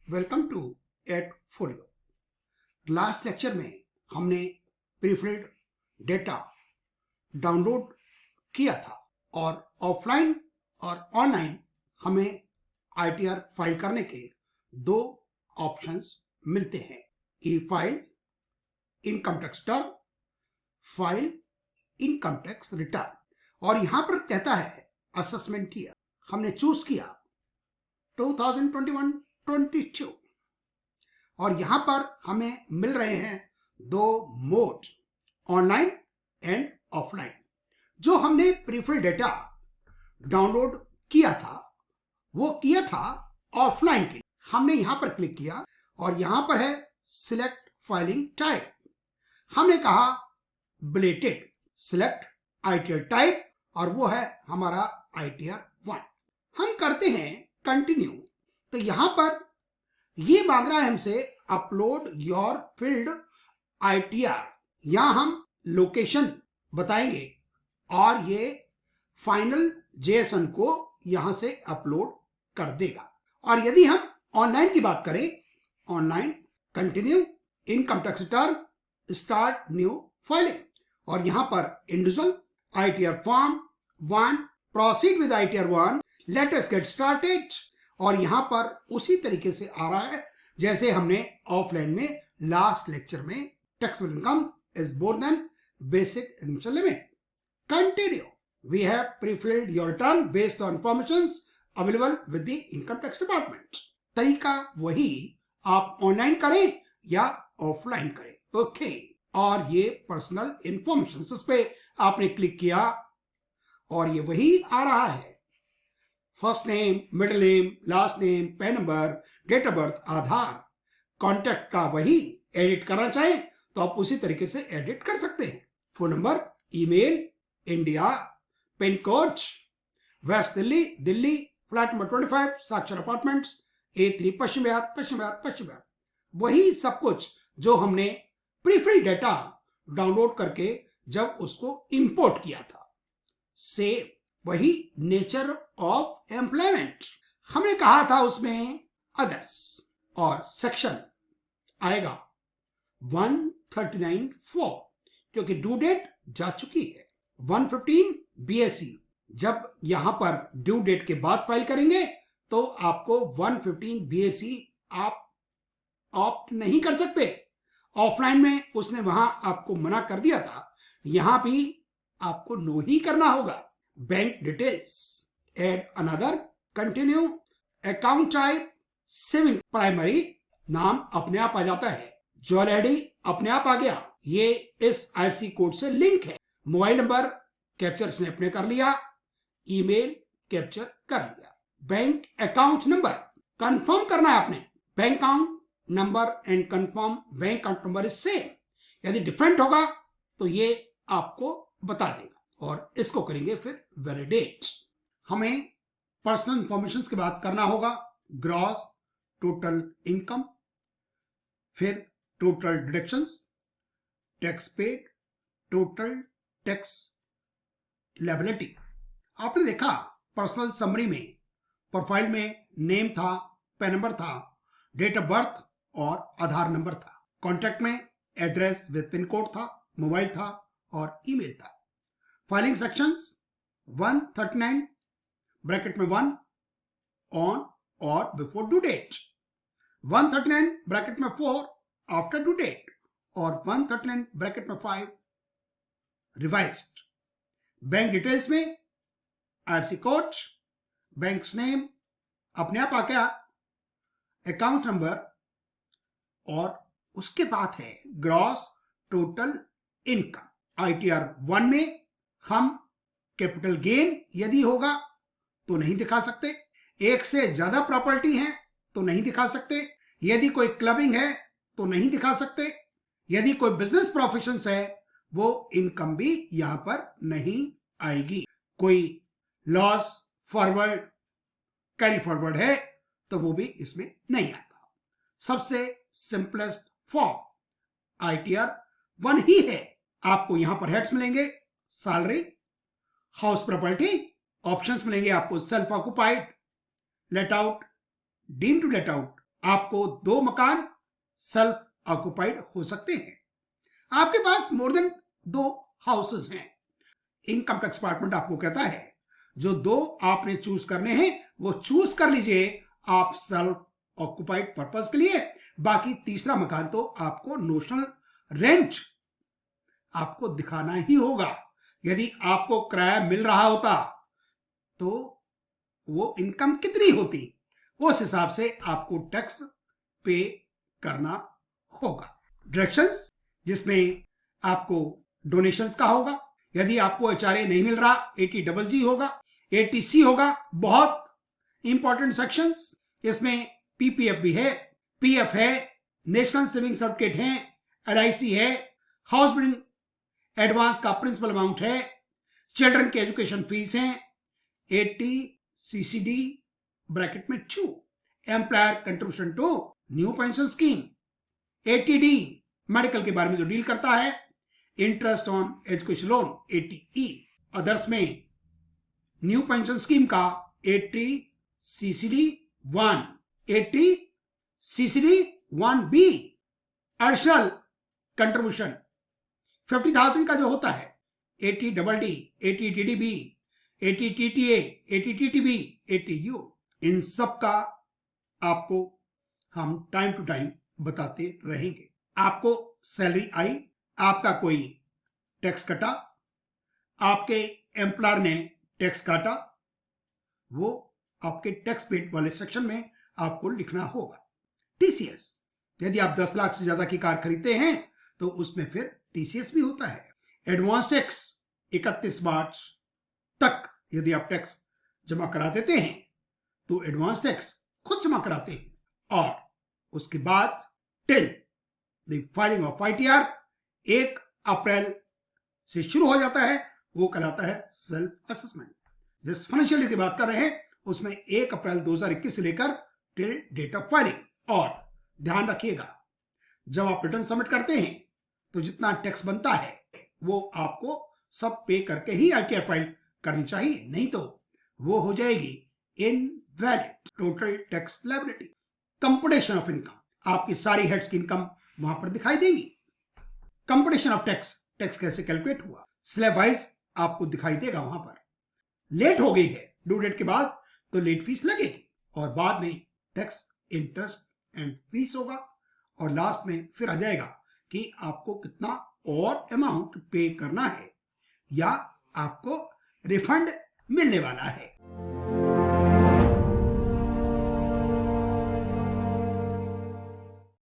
Welcome to Adfolio. Last lecture में हमने prefilled data download किया था और ऑफलाइन और ऑनलाइन हमें आईटीआर फाइल करने के दो ऑप्शंस मिलते हैं। E file income tax return, file income tax return. और यहां पर कहता है असेसमेंट ईयर, हमने चूज किया 2021-22 और यहां पर हमें मिल रहे हैं दो मोड, ऑनलाइन एंड ऑफलाइन। जो हमने प्रीफिल्ड डेटा डाउनलोड किया था वो किया था ऑफलाइन के लिए। हमने यहां पर क्लिक किया और यहां पर है सिलेक्ट फाइलिंग टाइप। हमने कहा बिलेटेड, सिलेक्ट आईटीआर टाइप और वो है हमारा ITR 1। हम करते हैं कंटिन्यू। तो यहां पर ये मांग रहा है हमसे अपलोड योर फील्ड ITR। यहां हम लोकेशन बताएंगे और ये फाइनल JSON को यहां से अपलोड कर देगा। और यदि हम ऑनलाइन की बात करें, online continue income tax return, start new filing और यहां पर individual ITR form 1, proceed with ITR 1, let us get started. और यहां पर उसी तरीके से आ रहा है जैसे हमने ऑफलाइन में लास्ट लेक्चर में taxable income is more than basic initial limit. Continue, we have prefilled your return based on informations available with the income tax department. तरीका वही, आप ऑनलाइन करें या ऑफलाइन करें। ओके और ये पर्सनल इंफॉर्मेशन, उस पर आपने क्लिक किया और ये वही आ रहा है, first name, middle name, last name, PAN number, date of birth, Aadhaar, contact का वही। एडिट करना चाहें तो आप उसी तरीके से एडिट कर सकते हैं। Phone number, email, India, pin code, west Delhi, Delhi, flat number 25, Sakshar apartments, A3, Paschim Vihar, Paschim Vihar, Paschim Vihar. वही सब कुछ जो हमने प्रीफिल्ड डेटा डाउनलोड करके जब उसको इंपोर्ट किया था। सेम वही नेचर ऑफ एम्प्लॉयमेंट। हमने कहा था उसमें अदर्स और सेक्शन आएगा 139(4) क्योंकि ड्यू डेट जा चुकी है। 115 BSE, जब यहां पर ड्यू डेट के बाद फाइल करेंगे तो आपको 115 BSE आप ऑप्ट नहीं कर सकते। ऑफलाइन में उसने वहां आपको मना कर दिया था, यहां भी आपको नो ही करना होगा। Bank details, add another, continue, account type, saving primary, नाम अपने आप आ जाता है, ज्वाल आईडी अपने आप आ गया, ये इस IFSC कोड से लिंक है। मोबाइल नंबर कैप्चर इसने अपने कर लिया, ईमेल कैप्चर कर लिया। बैंक अकाउंट नंबर कंफर्म करना है आपने, bank account number and confirm bank account number is same. यदि डिफरेंट होगा तो ये आपको बता देगा और इसको करेंगे फिर वैलिडेट। हमें पर्सनल इंफॉर्मेशन की बात करना होगा, ग्रॉस टोटल इनकम, फिर total deductions, tax paid, total tax liability. आपने देखा पर्सनल समरी में प्रोफाइल में नेम था, पैन नंबर था, डेट ऑफ बर्थ और आधार नंबर था। कॉन्टैक्ट में एड्रेस विद पिन कोड था, मोबाइल था और ईमेल था। फाइलिंग सेक्शंस 139 ब्रैकेट में 1 ऑन और बिफोर ड्यू डेट, 139 ब्रैकेट में 4 आफ्टर ड्यू डेट और 139 ब्रैकेट में 5 रिवाइज्ड। बैंक डिटेल्स में IFSC कोड, बैंक नेम अपने आप आ गया, अकाउंट नंबर और उसके बाद है ग्रॉस टोटल इनकम। ITR 1 में हम कैपिटल गेन यदि होगा तो नहीं दिखा सकते, एक से ज्यादा प्रॉपर्टी है तो नहीं दिखा सकते, यदि कोई क्लबिंग है तो नहीं दिखा सकते, यदि कोई बिजनेस प्रोफेशन है वो इनकम भी यहां पर नहीं आएगी। कोई लॉस फॉरवर्ड, कैरी फॉरवर्ड है तो वो भी इसमें नहीं आता। सबसे सिंपलेस्ट फॉर्म ITR 1 ही है। आपको यहां पर हेड्स मिलेंगे, सैलरी, हाउस प्रॉपर्टी, ऑप्शंस मिलेंगे आपको self occupied, let out, deem to let out, आपको 2 मकान सेल्फ ऑक्युपाइड हो सकते हैं। आपके पास मोर देन 2 हाउसेस हैं। इनकम टैक्स डिपार्टमेंट आपको कहता है जो 2 आपने चूज करने हैं वो चूज कर लीजिए आप सेल्फ ऑक्युपाइड पर्पस के लिए। बाकी तीसरा मकान तो आपको नोशनल रेंट आपको दिखाना ही होगा। यदि आपको किराया मिल रहा होता तो वो इनकम कितनी होती, उस हिसाब से आपको टैक्स पे करना होगा। डायरेक्शंस जिसमें आपको डोनेशंस का होगा। यदि आपको एचआरए नहीं मिल रहा, 80GG होगा, 80C होगा। बहुत इंपॉर्टेंट सेक्शंस इसमें पीपीएफ भी है, पीएफ है, नेशनल सेविंग सर्टिफिकेट है, एलआईसी है, हाउस बिल्डिंग एडवांस का प्रिंसिपल अमाउंट है, चिल्ड्रन की एजुकेशन फीस है, 80 सीसीडी ब्रैकेट में 2 employer contribution to new pension scheme, 80D medical के बारे में जो डील करता है, interest on education loan 80E, others में न्यू पेंशन स्कीम का 80 CCD 1, 80 CCD 1B additional contribution 50,000 का जो होता है, 80DD, 80DDB, 80TTA, 80TTB, 80U, इन सब का आपको हम टाइम टू टाइम बताते रहेंगे। आपको सैलरी आई, आपका कोई टैक्स कटा, आपके एम्प्लॉयर ने टैक्स काटा, वो आपके टैक्स पेड वाले सेक्शन में आपको लिखना होगा। टीसीएस, यदि आप 10 लाख से ज्यादा की कार खरीदते हैं तो उसमें फिर टीसीएस भी होता है। एडवांस टैक्स 31 मार्च तक यदि आप टैक्स जमा करा देते हैं तो एडवांस टैक्स खुद जमा कराते हैं, और उसके बाद till the filing of ITR 1 अप्रैल से शुरू हो जाता है, वो कहलाता है सेल्फ असेसमेंट। जिस फाइनेंशियल ईयर की बात कर रहे हैं उसमें 1 अप्रैल 2021 से लेकर टिल डेट ऑफ फाइलिंग। और ध्यान रखिएगा जब आप रिटर्न सबमिट करते हैं तो जितना टैक्स बनता है वो आपको सब पे करके ही ITR फाइल करनी चाहिए, नहीं तो वो हो जाएगी invalid total tax liability. Computation of income, आपकी सारी हेड्स की इनकम वहां पर दिखाई देगी। कंप्यूटेशन ऑफ टैक्स, टैक्स कैसे कैलकुलेट हुआ स्लैब वाइज आपको दिखाई देगा वहां पर। लेट हो गई है ड्यू डेट के बाद तो लेट फीस लगेगी, और बाद में टैक्स इंटरेस्ट एंड फीस होगा, और लास्ट में फिर आ जाएगा कि आपको कितना और अमाउंट पे करना है या आपको रिफंड मिलने वाला है।